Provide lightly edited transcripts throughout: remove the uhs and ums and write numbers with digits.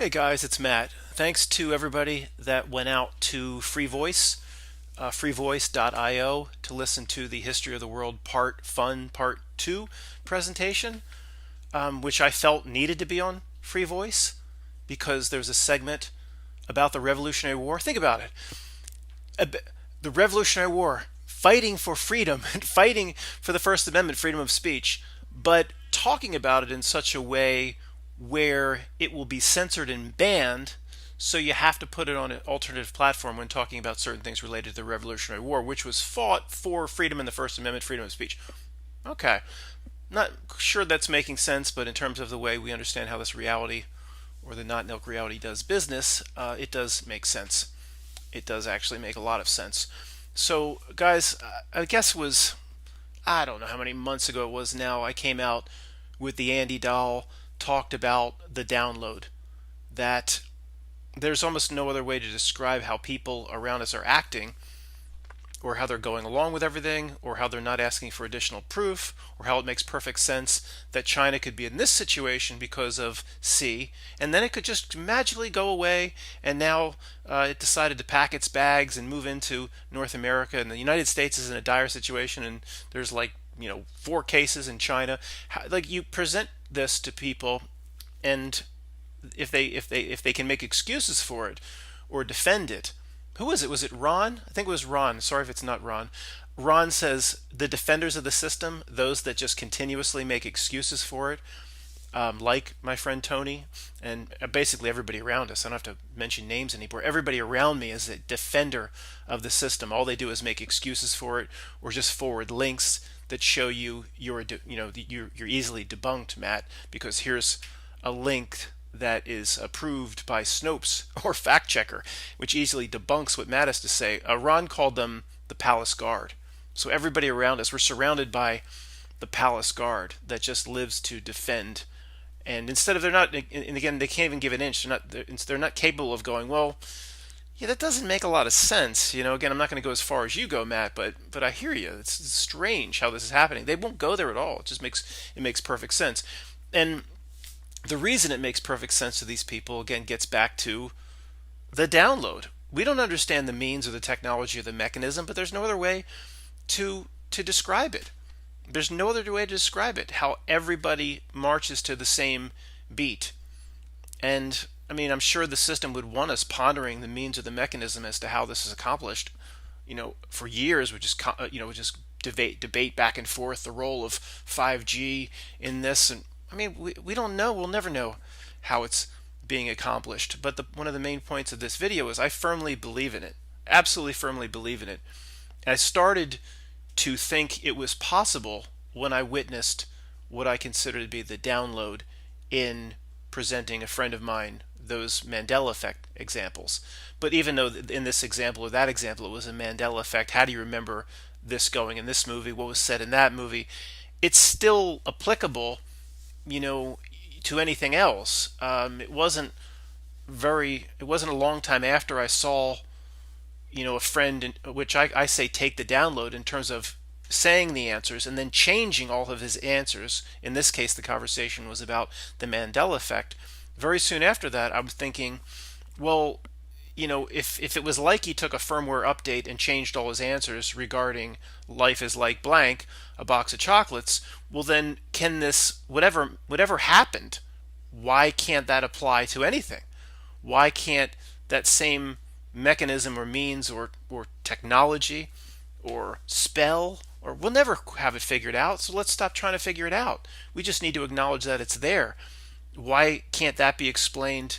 Hey guys, it's Matt. Thanks to everybody that went out to Free Voice, freevoice.io, to listen to the History of the World Part 2 presentation, which I felt needed to be on Free Voice because there's a segment about the Revolutionary War. Think about it. The Revolutionary War, fighting for freedom and fighting for the First Amendment, freedom of speech, but talking about it in such a way where it will be censored and banned, so you have to put it on an alternative platform when talking about certain things related to the Revolutionary War, which was fought for freedom in the First Amendment, freedom of speech. Okay, not sure that's making sense, but in terms of the way we understand how this reality or the not milk reality does business, it does make sense. It does actually make a lot of sense. So, guys, I guess it was, I don't know how many months ago it was now, I came out with the Andy Dahl, talked about the download, that there's almost no other way to describe how people around us are acting, or how they're going along with everything, or how they're not asking for additional proof, or how it makes perfect sense that China could be in this situation because of C, and then it could just magically go away, and now it decided to pack its bags and move into North America, and the United States is in a dire situation, and there's like, 4 cases in China. Like, you present this to people, and if they can make excuses for it or defend it. Who was it? Was it Ron? I think it was Ron. Sorry if it's not Ron. Ron says the defenders of the system, those that just continuously make excuses for it, like my friend Tony, and basically everybody around us. I don't have to mention names anymore. Everybody around me is a defender of the system. All they do is make excuses for it, or just forward links that show you're easily debunked, Matt, because here's a link that is approved by Snopes or Fact Checker, which easily debunks what Matt has to say. Ron called them the Palace Guard. So everybody around us, we're surrounded by the Palace Guard that just lives to defend. And instead of, they're not, and again, they can't even give an inch. They're not capable of going, well, yeah, that doesn't make a lot of sense. Again, I'm not going to go as far as you go, Matt, but I hear you. It's strange how this is happening. They won't go there at all. It makes perfect sense. And the reason it makes perfect sense to these people, again, gets back to the download. We don't understand the means or the technology or the mechanism, but there's no other way to describe it. There's no other way to describe it, how everybody marches to the same beat. And I mean, I'm sure the system would want us pondering the means or the mechanism as to how this is accomplished. For years, we just debate back and forth the role of 5G in this, and I mean, we don't know. We'll never know how it's being accomplished. But one of the main points of this video is I firmly believe in it. Absolutely firmly believe in it. And I started to think it was possible when I witnessed what I consider to be the download in presenting a friend of mine those Mandela effect examples. But even though in this example or that example it was a Mandela effect, how do you remember this going in this movie? What was said in that movie? It's still applicable, to anything else. It wasn't a long time after I saw, a friend, which I say take the download in terms of saying the answers and then changing all of his answers. In this case, the conversation was about the Mandela effect. Very soon after that, I was thinking, well, if it was like he took a firmware update and changed all his answers regarding life is like blank, a box of chocolates, well then can this, whatever happened, why can't that apply to anything? Why can't that same mechanism or means or technology or spell, or we'll never have it figured out, so let's stop trying to figure it out. We just need to acknowledge that it's there. Why can't that be explained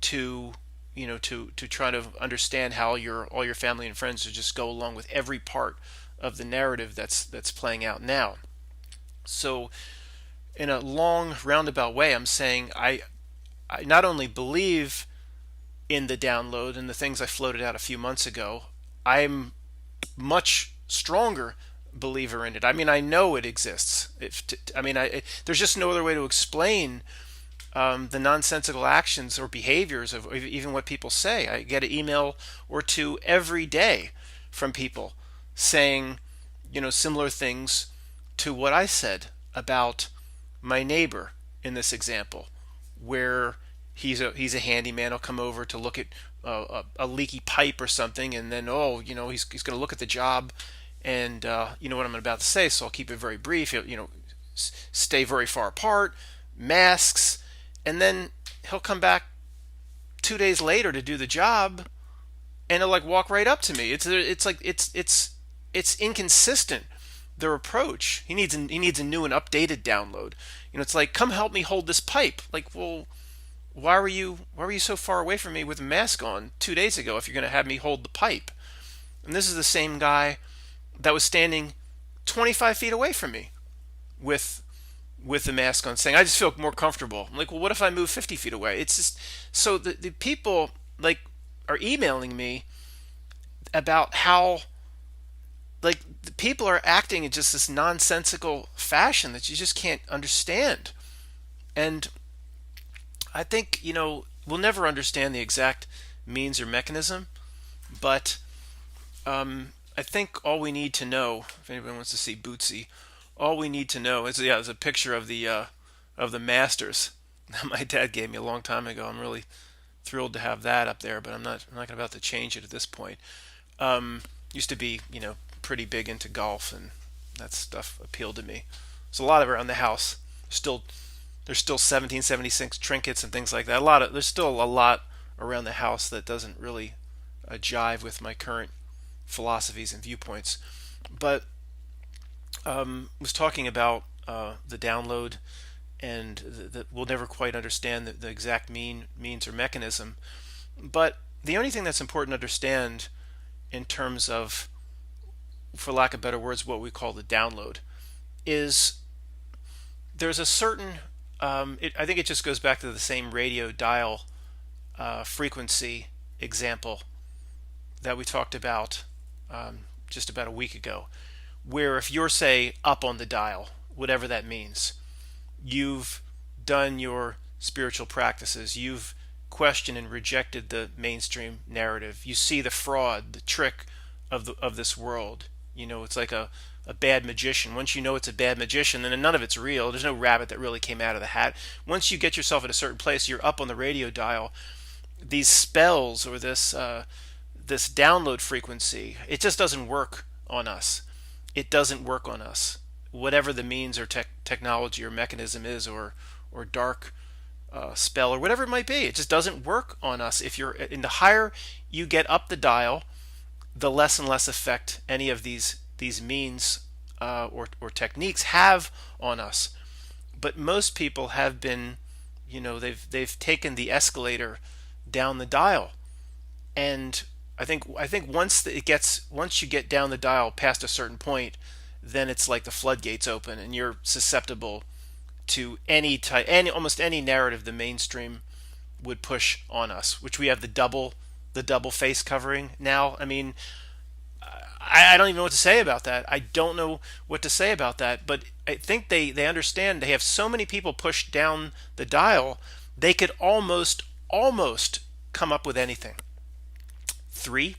to to try to understand how all your family and friends to just go along with every part of the narrative that's playing out now? So in a long roundabout way, I'm saying I not only believe in the download and the things I floated out a few months ago, I'm much stronger believer in it. I mean, I know it exists. There's just no other way to explain the nonsensical actions or behaviors of even what people say. I get an email or two every day from people saying, similar things to what I said about my neighbor in this example, where he's a handyman. He'll come over to look at a leaky pipe or something, and then he's going to look at the job, and you know what I'm about to say, so I'll keep it very brief. Stay very far apart, masks, and then he'll come back 2 days later to do the job, and he'll like walk right up to me. It's inconsistent, their approach. He needs a new and updated download. It's like, come help me hold this pipe. Like, well, why were you so far away from me with a mask on 2 days ago if you're going to have me hold the pipe? And this is the same guy that was standing 25 feet away from me with the mask on, saying, I just feel more comfortable. I'm like, well, what if I move 50 feet away? It's just, so the people like are emailing me about how like the people are acting in just this nonsensical fashion that you just can't understand. And I think, we'll never understand the exact means or mechanism, but I think all we need to know, if anyone wants to see Bootsy, all we need to know is, there's a picture of the Masters that my dad gave me a long time ago. I'm really thrilled to have that up there, but I'm not about to change it at this point. Used to be, pretty big into golf, and that stuff appealed to me. There's a lot of it around the house. There's still 1776 trinkets and things like that. There's still a lot around the house that doesn't really jive with my current philosophies and viewpoints. But was talking about the download, and we'll never quite understand the exact means or mechanism. But the only thing that's important to understand in terms of, for lack of better words, what we call the download, is there's a certain, I think it just goes back to the same radio dial frequency example that we talked about just about a week ago, where if you're, say, up on the dial, whatever that means, you've done your spiritual practices, you've questioned and rejected the mainstream narrative, you see the fraud, the trick of this world. It's like a bad magician. Once you know it's a bad magician, then none of it's real. There's no rabbit that really came out of the hat. Once you get yourself at a certain place, you're up on the radio dial. These spells or this download frequency, it just doesn't work on us. It doesn't work on us. Whatever the means or technology or mechanism is, or dark spell or whatever it might be, it just doesn't work on us. If you're in the higher you get up the dial, the less and less effect any of these means or techniques have on us. But most people have been, they've taken the escalator down the dial, and I think once you get down the dial past a certain point, then it's like the floodgates open, and you're susceptible to almost any narrative the mainstream would push on us. Which we have the double face covering now. I mean, I don't even know what to say about that. I don't know what to say about that. But I think they understand. They have so many people pushed down the dial, they could almost come up with anything. 3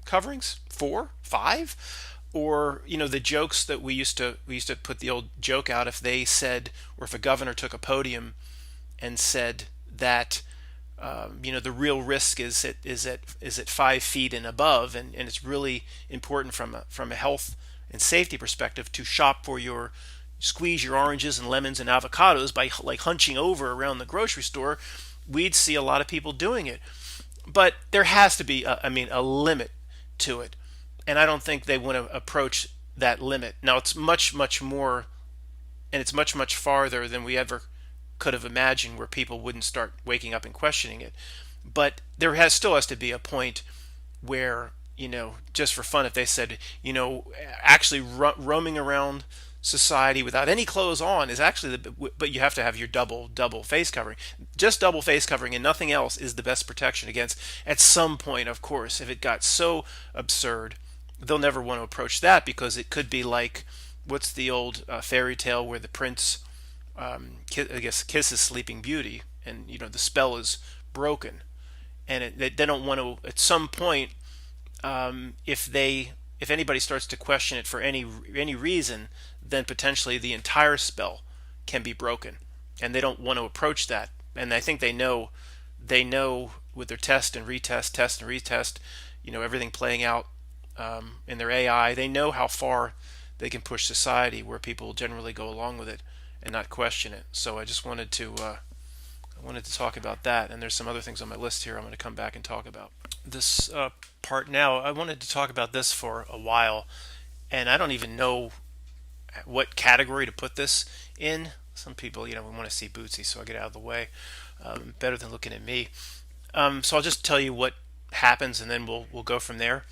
coverings, 4, 5, or the jokes that we used to put the old joke out, if they said, or if a governor took a podium and said that the real risk is at 5 feet and above, and it's really important from a health and safety perspective to squeeze your oranges and lemons and avocados by like hunching over around the grocery store. We'd see a lot of people doing it. But there has to be, a limit to it. And I don't think they want to approach that limit. Now, it's much, much more, and it's much, much farther than we ever could have imagined, where people wouldn't start waking up and questioning it. But there still has to be a point where, just for fun, if they said, actually roaming around society without any clothes on is actually but you have to have your double face covering. Just double face covering and nothing else is the best protection against, at some point, of course, if it got so absurd, they'll never want to approach that, because it could be like, what's the old fairy tale where the prince kisses Sleeping Beauty, and the spell is broken, and they don't want to, at some point, if anybody starts to question it for any reason, then potentially the entire spell can be broken, and they don't want to approach that and I think they know with their test and retest, test and retest, everything playing out in their AI. They know how far they can push society, where people generally go along with it and not question it. So I just wanted to talk about that, and there's some other things on my list here I'm going to come back and talk about. This part now, I wanted to talk about this for a while, and I don't even know what category to put this in. Some people, we want to see Bootsy, so I get out of the way. Better than looking at me. So I'll just tell you what happens, and then we'll go from there.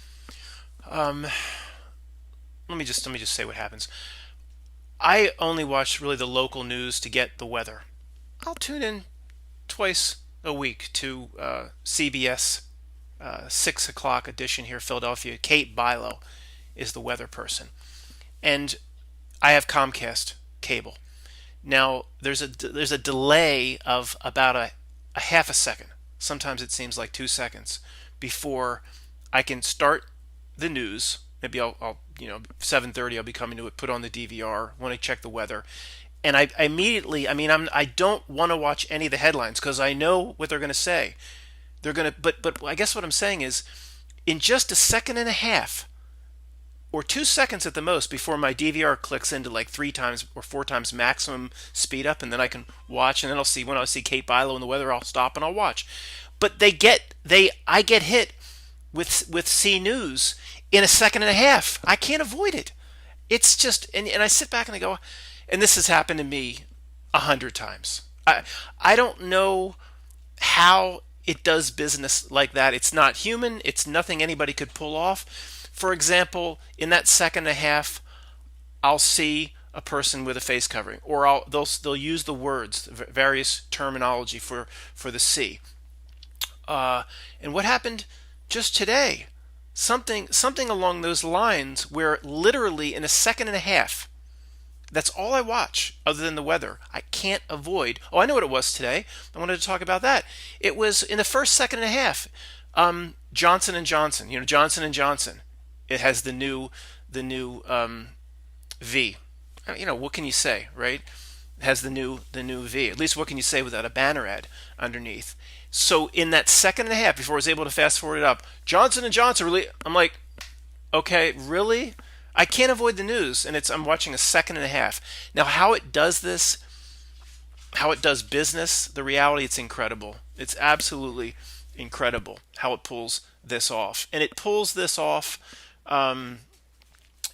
Let me just say what happens. I only watch really the local news to get the weather. I'll tune in twice a week to CBS 6 o'clock edition here, Philadelphia. Kate Bilo is the weather person, and I have Comcast cable. Now there's a delay of about a half a second. Sometimes it seems like 2 seconds before I can start the news. Maybe I'll 7:30 I'll be coming to it, put on the DVR, want to check the weather, and I immediately, I don't want to watch any of the headlines because I know what they're going to say. They're going to, but I guess what I'm saying is, in just a second and a half, or 2 seconds at the most, before my DVR clicks into like 3 times or 4 times maximum speed up, and then I can watch, and then when I see Kate Bilo and the weather, I'll stop and I'll watch. But I get hit with C News in a second and a half. I can't avoid it. It's just, and I sit back and I go, and this has happened to me 100 times. I don't know how it does business like that. It's not human. It's nothing anybody could pull off. For example, in that second and a half, I'll see a person with a face covering, or they'll use the words, various terminology for the C. And what happened just today? Something along those lines, where literally in a second and a half, that's all I watch other than the weather. I can't avoid. Oh, I know what it was today. I wanted to talk about that. It was in the first second and a half. Johnson and Johnson. Johnson and Johnson. It has the new V. What can you say, right? It has the new V. At least what can you say without a banner ad underneath? So in that second and a half, before I was able to fast forward it up, Johnson and Johnson really. I'm like, okay, really? I can't avoid the news, and I'm watching a second and a half. Now, how it does this, how it does business, the reality, it's incredible. It's absolutely incredible how it pulls this off, and it pulls this off in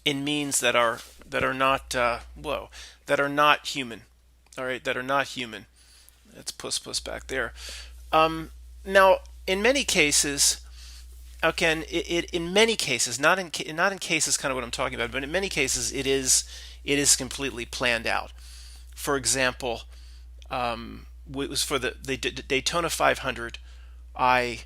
means that are not that are not human. All right, that are not human. That's puss back there. Now, in many cases. Again, in many cases, not in cases kind of what I'm talking about, but in many cases it is completely planned out. For example, it was for the Daytona 500. I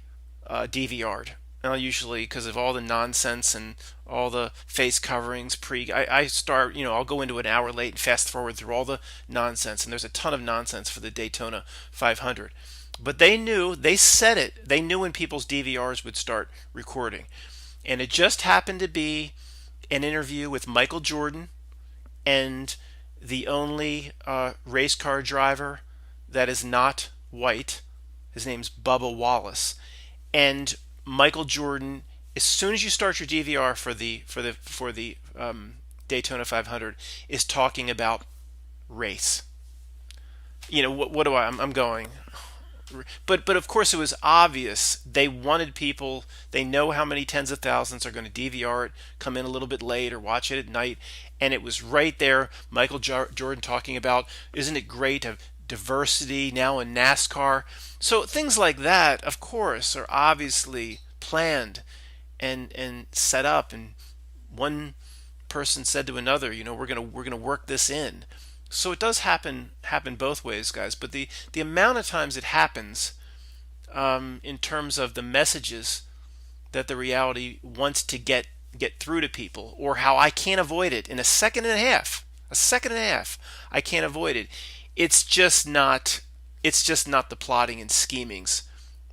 DVR'd. Now, usually because of all the nonsense and all the face coverings I start, I'll go into an hour late and fast forward through all the nonsense, and there's a ton of nonsense for the Daytona 500. But they said it. They knew when people's DVRs would start recording. And it just happened to be an interview with Michael Jordan and the only race car driver that is not white. His name's Bubba Wallace. And Michael Jordan, as soon as you start your DVR for the Daytona 500, is talking about race. What do I'm going... But of course it was obvious. They wanted people. They know how many tens of thousands are going to DVR it, come in a little bit late, or watch it at night, and it was right there. Michael Jordan talking about, isn't it great to have diversity now in NASCAR? So things like that, of course, are obviously planned and set up. And one person said to another, we're gonna work this in. So it does happen both ways, guys. But the amount of times it happens, in terms of the messages that the reality wants to get through to people, or how I can't avoid it in a second and a half, I can't avoid it. It's just not the plotting and schemings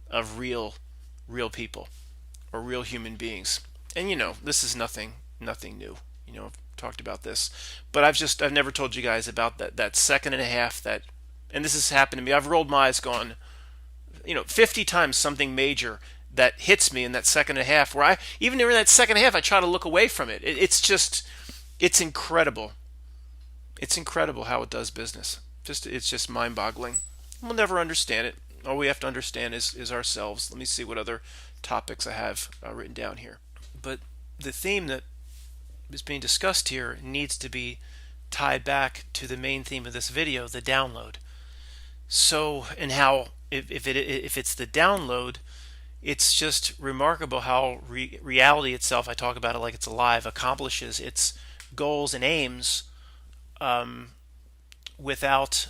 of real people or real human beings. And this is nothing new. I've talked about this, but I've never told you guys about that second and a half that and this has happened to me. I've rolled my eyes, gone, 50 times something major that hits me in that second and a half, where I, even during that second half, I try to look away from it. It's incredible. It's incredible how it does business. It's just mind-boggling. We'll never understand it. All we have to understand is ourselves. Let me see what other topics I have written down here. But the theme that is being discussed here needs to be tied back to the main theme of this video, the download. So, and how if it's the download, it's just remarkable how reality itself, I talk about it like it's alive, accomplishes its goals and aims without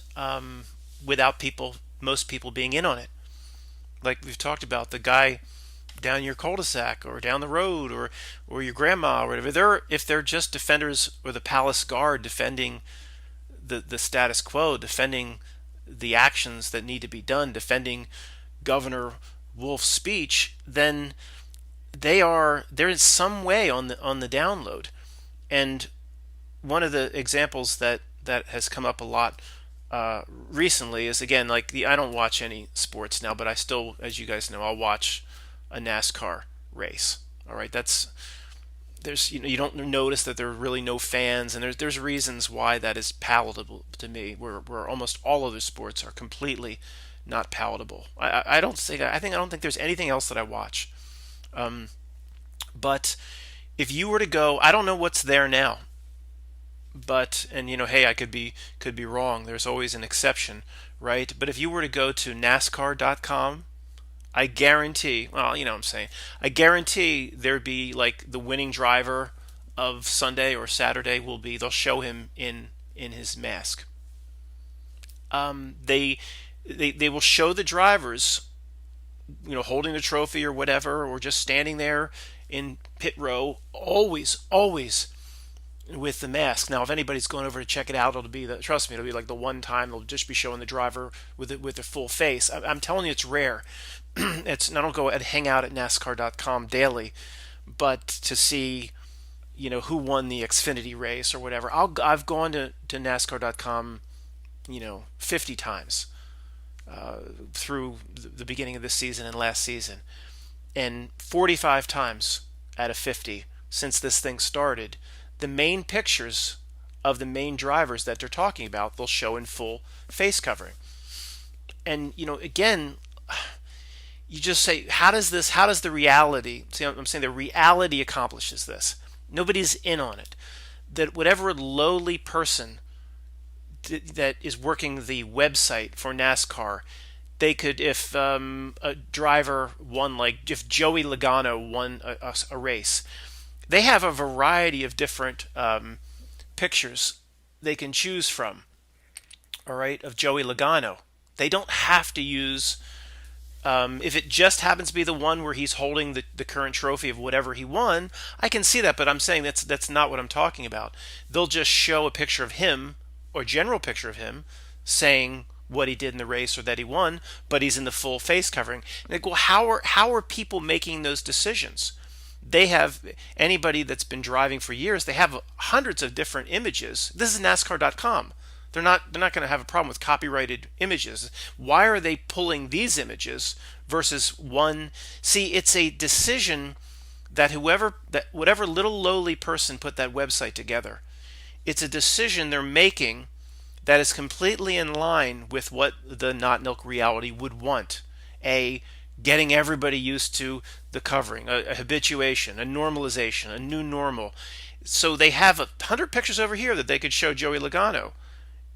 most people being in on it. Like we've talked about, the guy down your cul-de-sac or down the road, or your grandma or whatever, if they're just defenders, or the palace guard defending the status quo, defending the actions that need to be done, defending Governor Wolf's speech, then they're in some way on the download. And one of the examples that has come up a lot recently is, again, like I don't watch any sports now, but I still, as you guys know, I'll watch a NASCAR race. All right, there's you don't notice that there are really no fans, and there's reasons why that is palatable to me, where almost all other sports are completely not palatable. I don't think there's anything else that I watch. But if you were to go, I don't know what's there now, but, and hey, I could be wrong. There's always an exception, right? But if you were to go to NASCAR.com, I guarantee, well, what I'm saying, I guarantee there'd be like the winning driver of Sunday or Saturday they'll show him in his mask. They will show the drivers, holding the trophy or whatever, or just standing there in pit row, always with the mask. Now, if anybody's going over to check it out, trust me, it'll be like the one time they'll just be showing the driver with their full face. I'm telling you, it's rare. I don't go and hang out at NASCAR.com daily, but to see, who won the Xfinity race or whatever. I've gone to NASCAR.com, 50 times through the beginning of this season and last season, and 45 times out of 50 since this thing started. The main pictures of the main drivers that they're talking about, they'll show in full face covering. And, again, you just say, how does the reality, see, I'm saying the reality accomplishes this. Nobody's in on it. That whatever lowly person that is working the website for NASCAR, they could, if a driver won, like if Joey Logano won a race, they have a variety of different pictures they can choose from, all right, of Joey Logano. They don't have to use, if it just happens to be the one where he's holding the current trophy of whatever he won, I can see that, but I'm saying that's not what I'm talking about. They'll just show a picture of him, or general picture of him, saying what he did in the race or that he won, but he's in the full face covering. And they go, how are people making those decisions? They have, anybody that's been driving for years, they have hundreds of different images. This is NASCAR.com. They're not going to have a problem with copyrighted images. Why are they pulling these images versus one? See, it's a decision that whatever little lowly person put that website together, it's a decision they're making that is completely in line with what the Not Milk Reality would want. Getting everybody used to the covering, a habituation, a normalization, a new normal. So they have 100 pictures over here that they could show Joey Logano.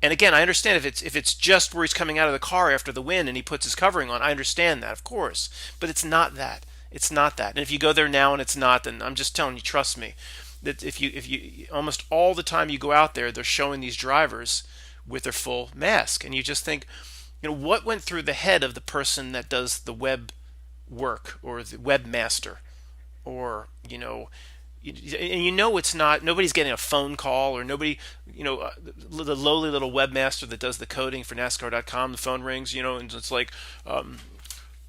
And again, I understand if it's just where he's coming out of the car after the win and he puts his covering on, I understand that, of course. But it's not that. It's not that. And if you go there now and it's not, then I'm just telling you, trust me, that if you almost all the time you go out there, they're showing these drivers with their full mask, and you just think, what went through the head of the person that does the web work, or the webmaster, or it's not, nobody's getting a phone call, or nobody, the lowly little webmaster that does the coding for NASCAR.com, the phone rings, and it's like,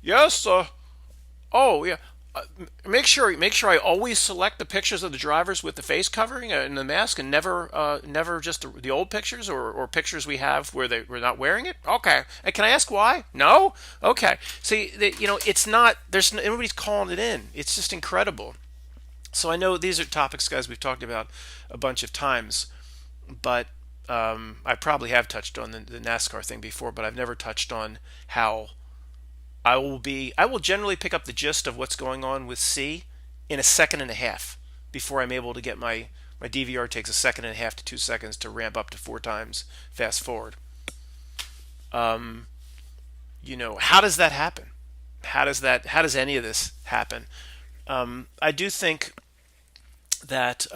yes, oh yeah, Make sure I always select the pictures of the drivers with the face covering and the mask, and never just the old pictures or pictures we have where they were not wearing it. Okay, and can I ask why? No. Okay. See, it's not. Nobody's calling it in. It's just incredible. So I know these are topics, guys, we've talked about a bunch of times, but I probably have touched on the NASCAR thing before, but I've never touched on how I will generally pick up the gist of what's going on with C in a second and a half before I'm able to get my DVR takes a second and a half to 2 seconds to ramp up to four times fast forward. How does that happen? How does any of this happen? I do think that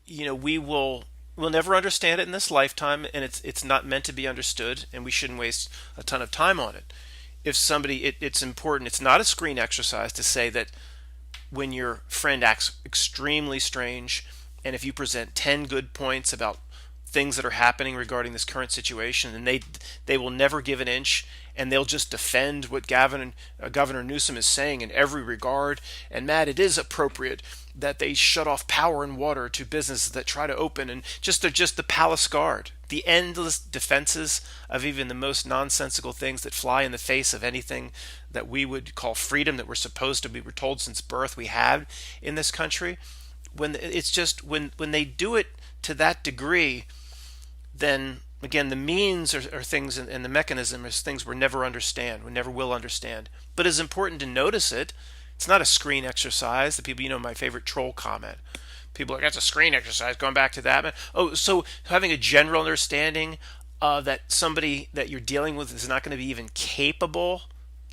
we'll never understand it in this lifetime, and it's not meant to be understood, and we shouldn't waste a ton of time on it. If somebody, it's important. It's not a screen exercise to say that when your friend acts extremely strange, and if you present 10 good points about things that are happening regarding this current situation, and they will never give an inch, and they'll just defend what Governor Newsom is saying in every regard. And Matt, it is appropriate that they shut off power and water to businesses that try to open, and they're just the palace guard, the endless defenses of even the most nonsensical things that fly in the face of anything that we would call freedom, that we're supposed to be, we're told since birth we have in this country. When they do it to that degree, then again the means are things, and the mechanism is things we never understand, we never will understand. But it's important to notice it. It's not a screen exercise. The people, my favorite troll comment. People are like, that's a screen exercise. Going back to that, man. Oh, so having a general understanding that somebody that you're dealing with is not going to be even capable,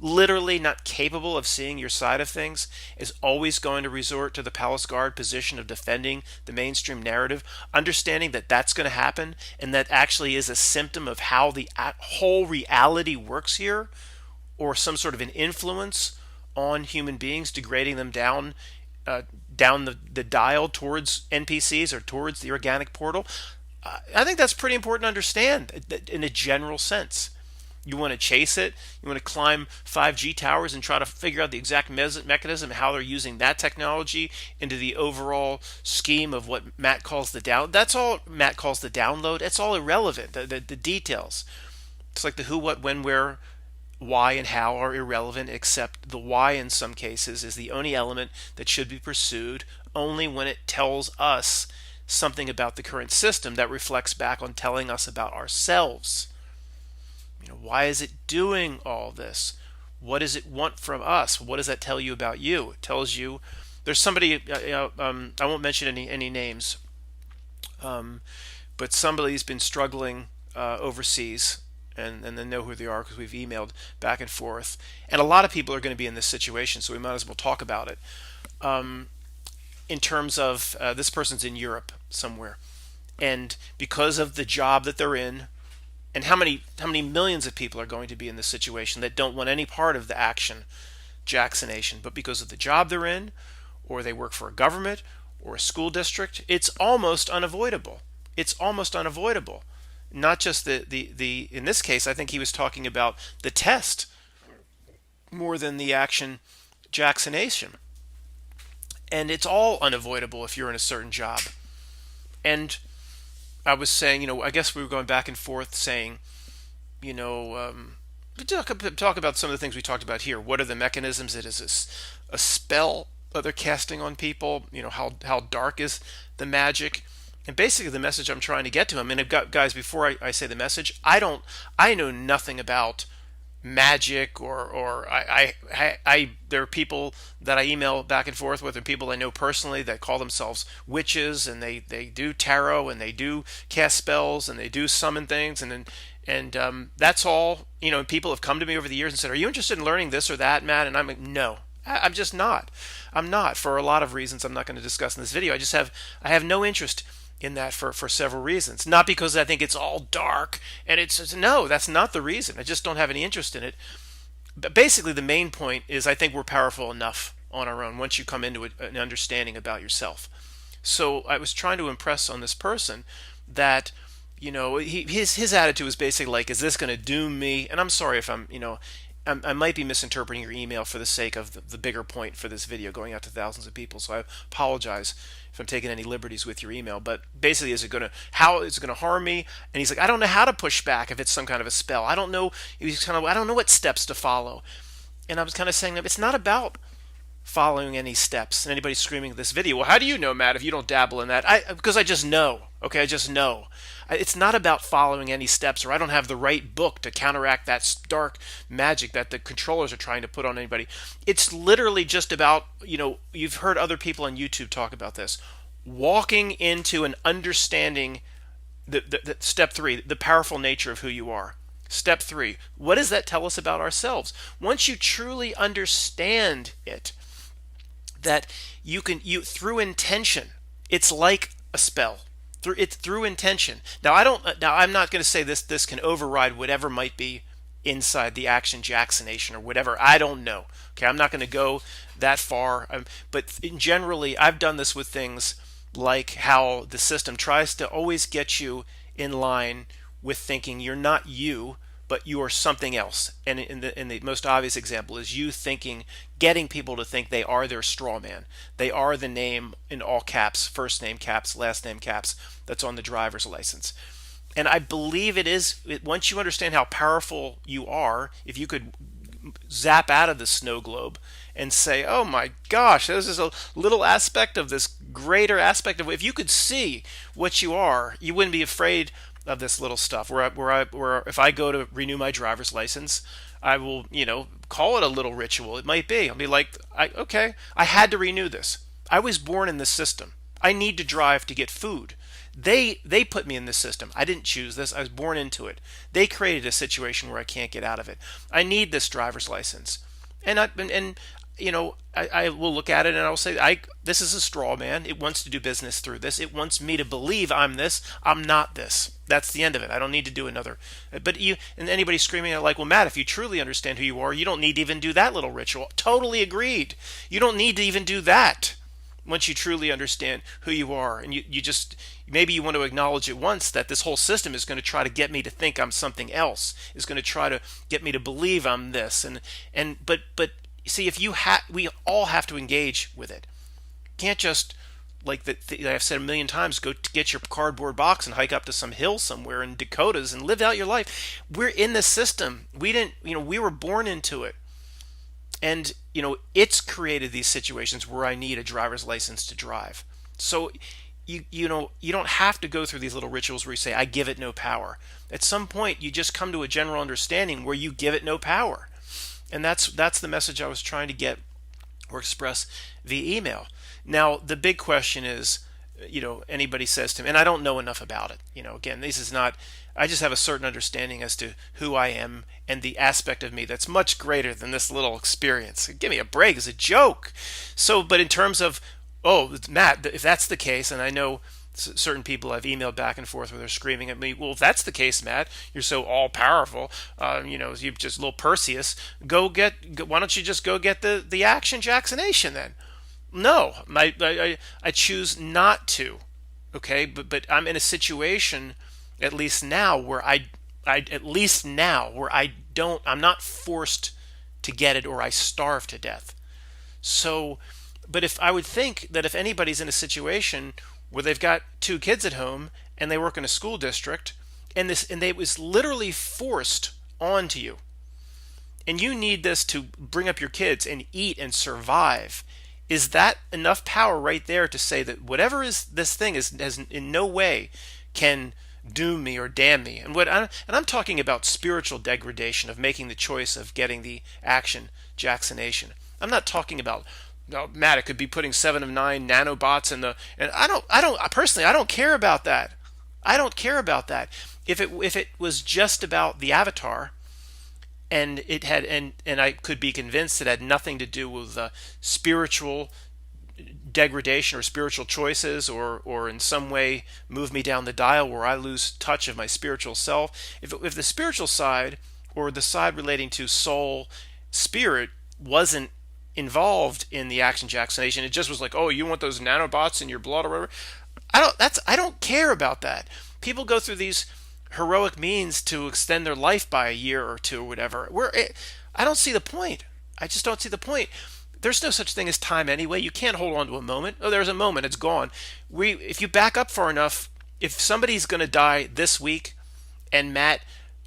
literally not capable of seeing your side of things, is always going to resort to the palace guard position of defending the mainstream narrative, understanding that that's going to happen, and that actually is a symptom of how the whole reality works here, or some sort of an influence on human beings, degrading them down the dial towards NPCs or towards the organic portal. I think that's pretty important to understand in a general sense. You want to chase it. You want to climb 5G towers and try to figure out the exact mechanism, how they're using that technology into the overall scheme of what Matt calls the down. That's all Matt calls the download. It's all irrelevant. The details. It's like the who, what, when, where, why, and how are irrelevant, except the why in some cases is the only element that should be pursued only when it tells us something about the current system that reflects back on telling us about ourselves. Why is it doing all this? What does it want from us? What does that tell you about you? It tells you there's somebody, I won't mention any names, but somebody's been struggling overseas, and they know who they are because we've emailed back and forth. And a lot of people are going to be in this situation, so we might as well talk about it. In terms of this person's in Europe somewhere, and because of the job that they're in, and how many millions of people are going to be in this situation that don't want any part of the action Jacksonation, but because of the job they're in, or they work for a government or a school district, it's almost unavoidable. It's almost unavoidable. Not just the in this case, I think he was talking about the test more than the action Jacksonation. And it's all unavoidable if you're in a certain job. And I was saying, I guess we were going back and forth saying, talk about some of the things we talked about here. What are the mechanisms? It is a spell that they're casting on people. How dark is the magic? And basically the message I'm trying to get to him, and I've got, guys, before I say the message, I know nothing about magic or there are people that I email back and forth with, and people I know personally that call themselves witches, and they do tarot, and they do cast spells, and they do summon things, and that's all. People have come to me over the years and said, are you interested in learning this or that, Matt? And I'm like, no, I'm just not. I'm not, for a lot of reasons I'm not going to discuss in this video. I have no interest in that for several reasons. Not because I think it's all dark, and no, that's not the reason. I just don't have any interest in it. But basically the main point is I think we're powerful enough on our own once you come into an understanding about yourself. So I was trying to impress on this person that his attitude was basically like, is this going to doom me? And I'm sorry if I'm I might be misinterpreting your email for the sake of the bigger point for this video going out to thousands of people. So I apologize if I'm taking any liberties with your email. But basically, how is it going to harm me? And he's like, I don't know how to push back if it's some kind of a spell. I don't know. I don't know what steps to follow. And I was kind of saying that it's not about following any steps. And anybody's screaming at this video, well, how do you know, Matt, if you don't dabble in that? Because I just know. Okay, I just know. It's not about following any steps, or I don't have the right book to counteract that dark magic that the controllers are trying to put on anybody. It's literally just about, you've heard other people on YouTube talk about this, walking into an understanding, the step 3, the powerful nature of who you are. Step 3, what does that tell us about ourselves? Once you truly understand it, that you through intention, it's like a spell. Through intention. Now I'm not going to say this can override whatever might be inside the Action Jacksonation or whatever. I don't know. Okay, I'm not going to go that far. But generally, I've done this with things like how the system tries to always get you in line with thinking you're not you, but you are something else. And in the most obvious example is you getting people to think they are their straw man. They are the name in all caps, first name caps, last name caps, that's on the driver's license. And I believe once you understand how powerful you are, if you could zap out of the snow globe and say, oh my gosh, this is a little aspect of this greater aspect of, if you could see what you are, you wouldn't be afraid of this little stuff. Where if I go to renew my driver's license, I will, call it a little ritual. It might be. I'll be like, okay, I had to renew this. I was born in this system. I need to drive to get food. They put me in this system. I didn't choose this. I was born into it. They created a situation where I can't get out of it. I need this driver's license, and I will look at it and I'll say, this is a straw man. It wants to do business through this. It wants me to believe I'm this. I'm not this. That's the end of it. I don't need to do another. But and anybody screaming at like, well, Matt, if you truly understand who you are, you don't need to even do that little ritual. Totally agreed. You don't need to even do that once you truly understand who you are. And you just, maybe you want to acknowledge at once that this whole system is going to try to get me to think I'm something else, is going to try to get me to believe I'm this. But you see, we all have to engage with it. Can't just, like I've said a million times, go get your cardboard box and hike up to some hill somewhere in Dakotas and live out your life. We're in the system. We were born into it. And, it's created these situations where I need a driver's license to drive. So, you don't have to go through these little rituals where you say, I give it no power. At some point, you just come to a general understanding where you give it no power. And that's the message I was trying to get or express via email. Now, the big question is, anybody says to me, and I don't know enough about it. Again, this is not, I just have a certain understanding as to who I am and the aspect of me that's much greater than this little experience. Give me a break, it's a joke. So, but in terms of, oh, Matt, if that's the case, and I know certain people I've emailed back and forth where they're screaming at me, well, if that's the case, Matt, you're so all-powerful, you're just little Perseus, why don't you just go get the Action Jacksonation then? No, I choose not to, okay? But I'm in a situation, at least now, where I'm not forced to get it or I starve to death. So, but if I would think that if anybody's in a situation where they've got 2 kids at home and they work in a school district and they was literally forced onto you, and you need this to bring up your kids and eat and survive, is that enough power right there to say that whatever is this thing has in no way can doom me or damn me? And I'm talking about spiritual degradation of making the choice of getting the Action Jacksonation. I'm not talking about, no, Matt, it could be putting 7 of 9 nanobots in and I don't care about that. I don't care about that. If it was just about the avatar, and it had and I could be convinced it had nothing to do with spiritual degradation or spiritual choices, or in some way move me down the dial where I lose touch of my spiritual self. If the spiritual side, or the side relating to soul, spirit, wasn't involved in the Action Jacksonation, it just was like, oh, you want those nanobots in your blood or whatever, I don't care about that. People go through these heroic means to extend their life by a year or two or whatever. I don't see the point. I just don't see the point. There's no such thing as time anyway. You can't hold on to a moment. Oh, there's a moment, it's gone. If you back up far enough, if somebody's going to die this week, and Matt,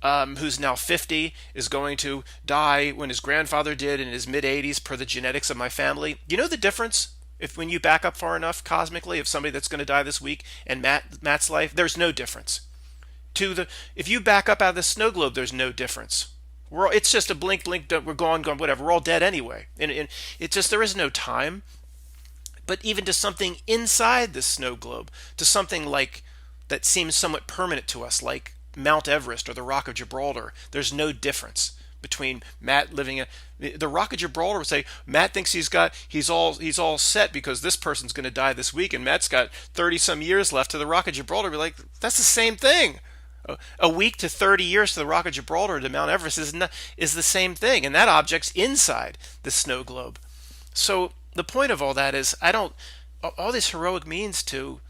who's now 50, is going to die when his grandfather did in his mid 80s per the genetics of my family. You know the difference? If when you back up far enough cosmically of somebody that's going to die this week and Matt's life, there's no difference. If you back up out of the snow globe, there's no difference. It's just a blink, blink, we're gone, whatever. We're all dead anyway. And it's just there is no time. But even to something inside the snow globe, to something like that seems somewhat permanent to us, like Mount Everest or the Rock of Gibraltar, there's no difference between Matt living the Rock of Gibraltar would say Matt thinks he's all set because this person's going to die this week and Matt's got 30 some years left to the Rock of Gibraltar. Be like, that's the same thing. A week to 30 years to the Rock of Gibraltar to Mount Everest is the same thing, and that object's inside the snow globe. So the point of all that is all these heroic means to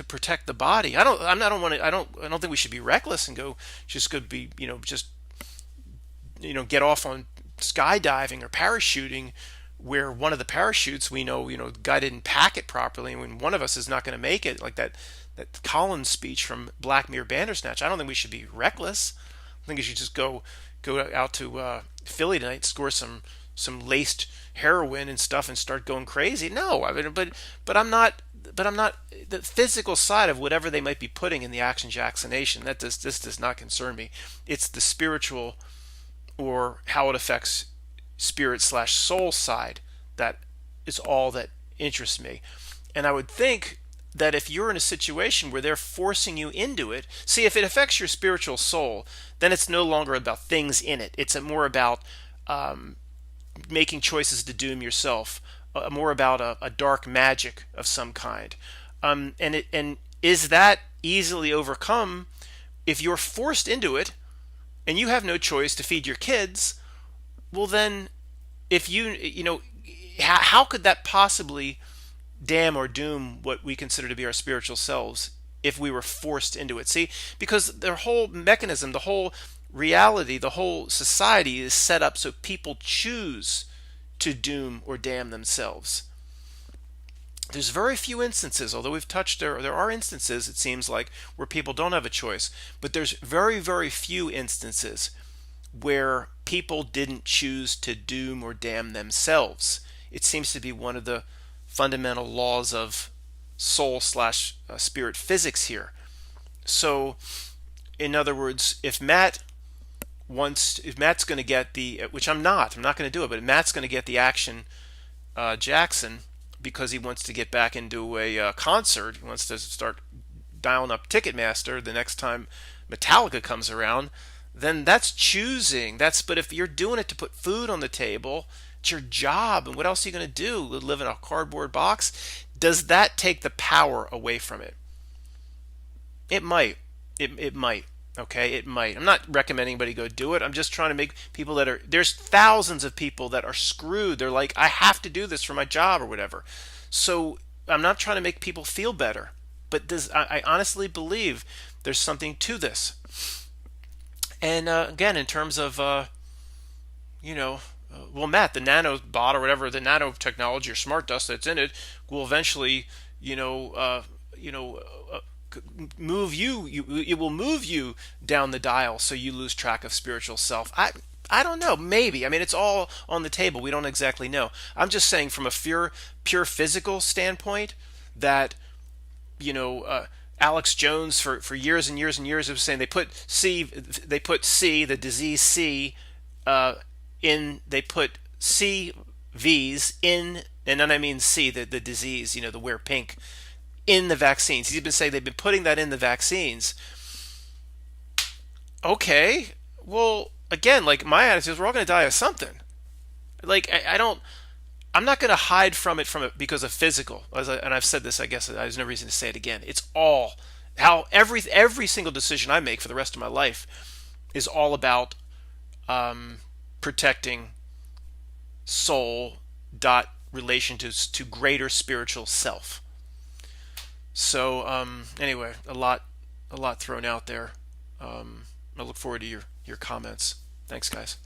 protect the body. I don't think we should be reckless and get off on skydiving or parachuting where one of the parachutes we know, the guy didn't pack it properly and when one of us is not going to make it, like that Collins speech from Black Mirror Bandersnatch. I don't think we should be reckless. I think we should just go out to Philly tonight, score some laced heroin and stuff, and start going crazy. No, I mean, but I'm not. But I'm not the physical side of whatever they might be putting in the Action Jackson Nation. This does not concern me. It's the spiritual or how it affects spirit/soul side that is all that interests me. And I would think that if you're in a situation where they're forcing you into it, see, if it affects your spiritual soul, then it's no longer about things in it. It's more about making choices to doom yourself, more about a dark magic of some kind. And is that easily overcome if you're forced into it and you have no choice to feed your kids? Well, then, if how could that possibly damn or doom what we consider to be our spiritual selves if we were forced into it? See, because their whole mechanism, the whole reality, the whole society is set up so people choose to doom or damn themselves. There's very few instances, although we've touched there are instances, it seems like, where people don't have a choice, but there's very, very few instances where people didn't choose to doom or damn themselves. It seems to be one of the fundamental laws of soul/spirit physics here. So, in other words, if Matt's going to get which I'm not going to do it, but if Matt's going to get the Action Jackson because he wants to get back into a concert, he wants to start dialing up Ticketmaster the next time Metallica comes around, then that's choosing. But if you're doing it to put food on the table, it's your job, and what else are you going to do? Live in a cardboard box? Does that take the power away from it? It might. It might. Okay, it might. I'm not recommending anybody go do it. I'm just trying to make people there's thousands of people that are screwed. They're like, I have to do this for my job or whatever. So I'm not trying to make people feel better. But I honestly believe there's something to this. And again, in terms of, well, Matt, the nanobot or whatever, the nanotechnology or smart dust that's in it will eventually, move you. It will move you down the dial, so you lose track of spiritual self. I don't know. Maybe. I mean, it's all on the table. We don't exactly know. I'm just saying, from a pure physical standpoint, that Alex Jones for years and years and years was saying they put C, the disease C, they put CVs in, and then I mean C, the disease, the wear pink, in the vaccines. He's been saying they've been putting that in the vaccines. Okay, well, again, like, my attitude is we're all going to die of something. Like, I'm not going to hide from it because of physical. And I've said this, I guess there's no reason to say it again. It's all how every single decision I make for the rest of my life is all about protecting soul dot relation to greater spiritual self. So anyway, a lot thrown out there. I look forward to your comments. Thanks, guys.